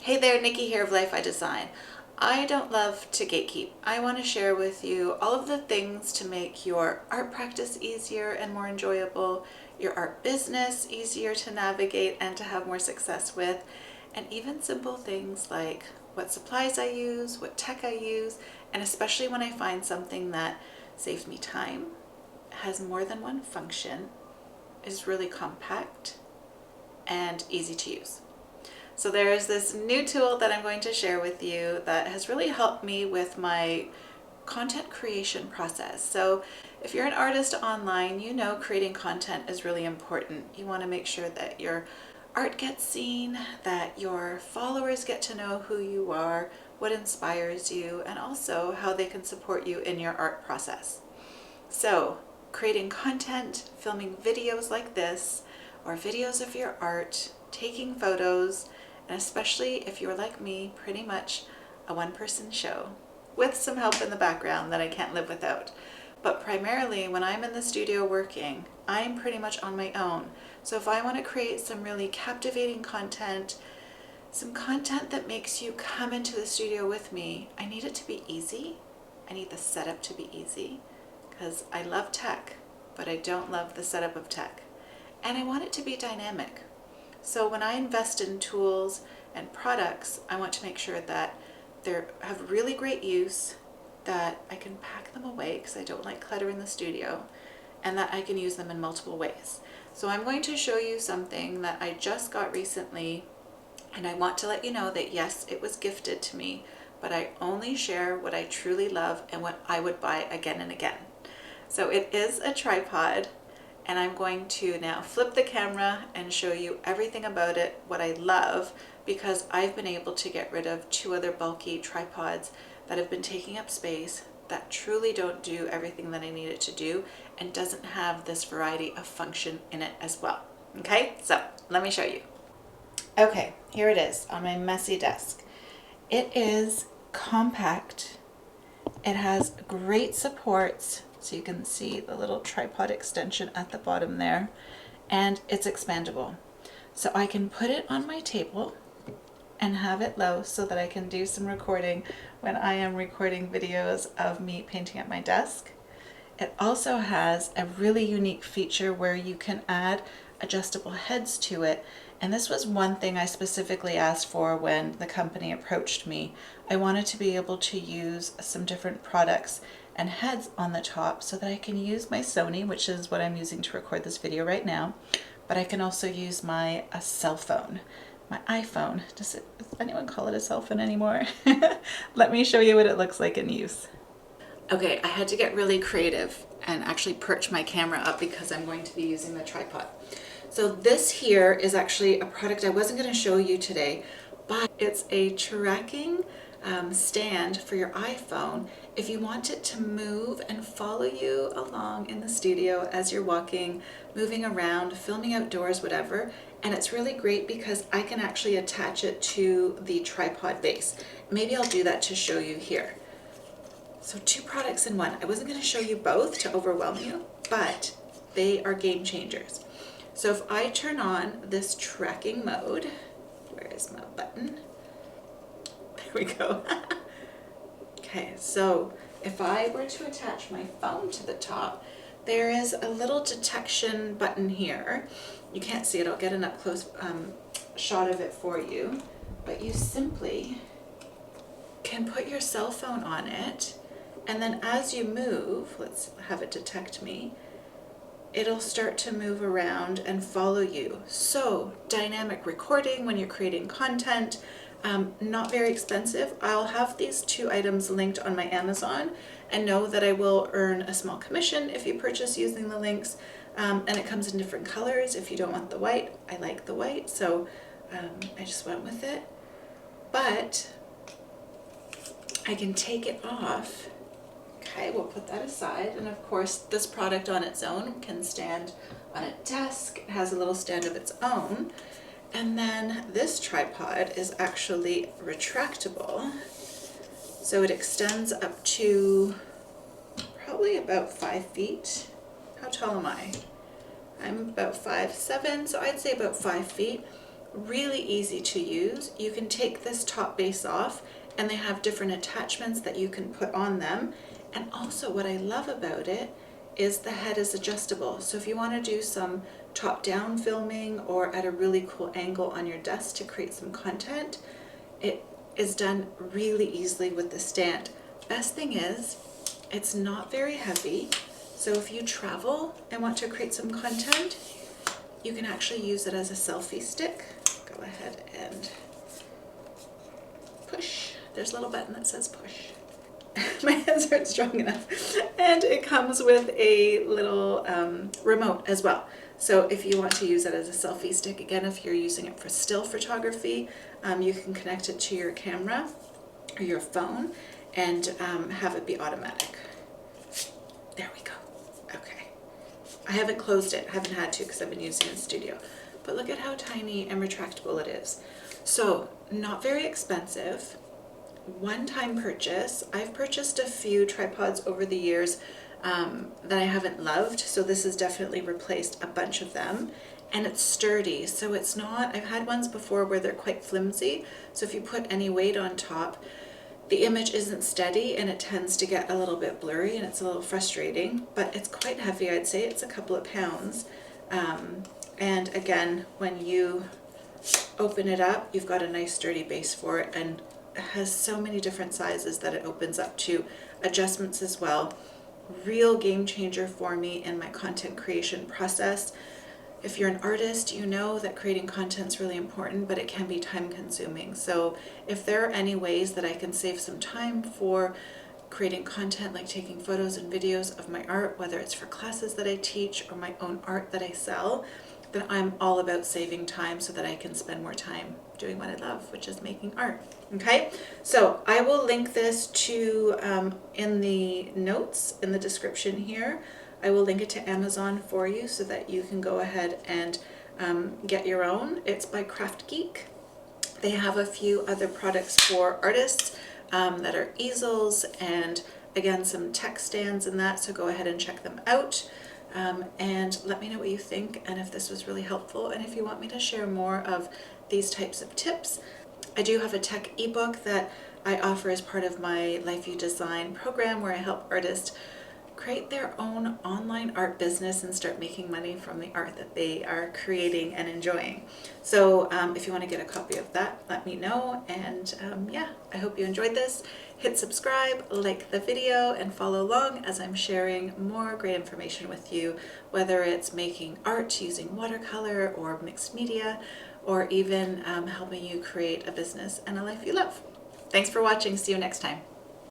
Hey there, Nicki here of Life I Design. I don't love to gatekeep. I want to share with you all of the things to make your art practice easier and more enjoyable, your art business easier to navigate and to have more success with, and even simple things like what supplies I use, what tech I use, and especially when I find something that saves me time, has more than one function, is really compact, and easy to use. So there is this new tool that I'm going to share with you that has really helped me with my content creation process. So if you're an artist online, you know creating content is really important. You want to make sure that your art gets seen, that your followers get to know who you are, what inspires you, and also how they can support you in your art process. So creating content, filming videos like this, or videos of your art, taking photos, and especially if you're like me, pretty much a one-person show with some help in the background that I can't live without. But primarily when I'm in the studio working, I'm pretty much on my own. So if I want to create some really captivating content, some content that makes you come into the studio with me, I need it to be easy. I need the setup to be easy because I love tech, but I don't love the setup of tech. And I want it to be dynamic. So when I invest in tools and products, I want to make sure that they have really great use, that I can pack them away because I don't like clutter in the studio, and that I can use them in multiple ways. So I'm going to show you something that I just got recently, and I want to let you know that yes, it was gifted to me, but I only share what I truly love and what I would buy again and again. So it is a tripod. And I'm going to now flip the camera and show you everything about it, what I love, because I've been able to get rid of 2 other bulky tripods that have been taking up space, that truly don't do everything that I need it to do, and doesn't have this variety of function in it as well. Okay, so let me show you. Okay, here it is on my messy desk. It is compact. It has great supports. So you can see the little tripod extension at the bottom there, and it's expandable. So I can put it on my table and have it low so that I can do some recording when I am recording videos of me painting at my desk. It also has a really unique feature where you can add adjustable heads to it. And this was one thing I specifically asked for when the company approached me. I wanted to be able to use some different products and heads on the top so that I can use my Sony, which is what I'm using to record this video right now, but I can also use my cell phone, my iPhone. Does anyone call it a cell phone anymore? Let me show you what it looks like in use. Okay, I had to get really creative and actually perch my camera up because I'm going to be using the tripod. So this here is actually a product I wasn't going to show you today, but it's a tracking stand for your iPhone if you want it to move and follow you along in the studio as you're walking, moving around, filming outdoors, whatever. And it's really great because I can actually attach it to the tripod base. Maybe I'll do that to show you here. So 2 products in one. I wasn't going to show you both to overwhelm you, but they are game changers. So if I turn on this tracking mode, where is my button? There we go. Okay, so if I were to attach my phone to the top, there is a little detection button here. You can't see it, I'll get an up close shot of it for you, but you simply can put your cell phone on it, and then as you move, let's have it detect me, it'll start to move around and follow you. So dynamic recording when you're creating content, not very expensive. I'll have these 2 items linked on my Amazon, and know that I will earn a small commission if you purchase using the links. And it comes in different colors. If you don't want the white, I like the white, so I just went with it. But I can take it off. Okay, we'll put that aside. And of course, this product on its own can stand on a desk. It has a little stand of its own. And then this tripod is actually retractable. So it extends up to probably about 5 feet. How tall am I? I'm about 5'7", so I'd say about 5 feet. really easy to use. You can take this top base off, and they have different attachments that you can put on them. And also what I love about it is the head is adjustable. So if you want to do some top-down filming or at a really cool angle on your desk to create some content, it is done really easily with the stand. Best thing is, it's not very heavy. So if you travel and want to create some content, you can actually use it as a selfie stick. Go ahead and push. There's a little button that says push. My hands aren't strong enough. And it comes with a little remote as well. So if you want to use it as a selfie stick, again, if you're using it for still photography, you can connect it to your camera or your phone and have it be automatic. There we go. Okay. I haven't closed it. I haven't had to because I've been using it in the studio. But look at how tiny and retractable it is. So not very expensive. One-time purchase. I've purchased a few tripods over the years that I haven't loved, so this has definitely replaced a bunch of them. And it's sturdy, so it's not, I've had ones before where they're quite flimsy, so if you put any weight on top, the image isn't steady and it tends to get a little bit blurry and it's a little frustrating, but it's quite heavy. I'd say it's a couple of pounds. And again, when you open it up, you've got a nice sturdy base for it, and it has so many different sizes that it opens up to adjustments as well. Real game changer for me in my content creation process. If you're an artist, you know that creating content is really important, but it can be time consuming. So if there are any ways that I can save some time for creating content, like taking photos and videos of my art, whether it's for classes that I teach or my own art that I sell, then I'm all about saving time so that I can spend more time doing what I love, which is making art. Okay, so I will link this to in the notes in the description here. I will link it to Amazon for you so that you can go ahead and get your own. It's by KraftGeek. They have a few other products for artists that are easels and again some tech stands and that, so go ahead and check them out. And let me know what you think and if this was really helpful, and if you want me to share more of these types of tips. I do have a tech ebook that I offer as part of my Life You Design program, where I help artists create their own online art business and start making money from the art that they are creating and enjoying. So if you want to get a copy of that, let me know. And yeah, I hope you enjoyed this. Hit subscribe, like the video, and follow along as I'm sharing more great information with you, whether it's making art using watercolor or mixed media, or even helping you create a business and a life you love. Thanks for watching. See you next time.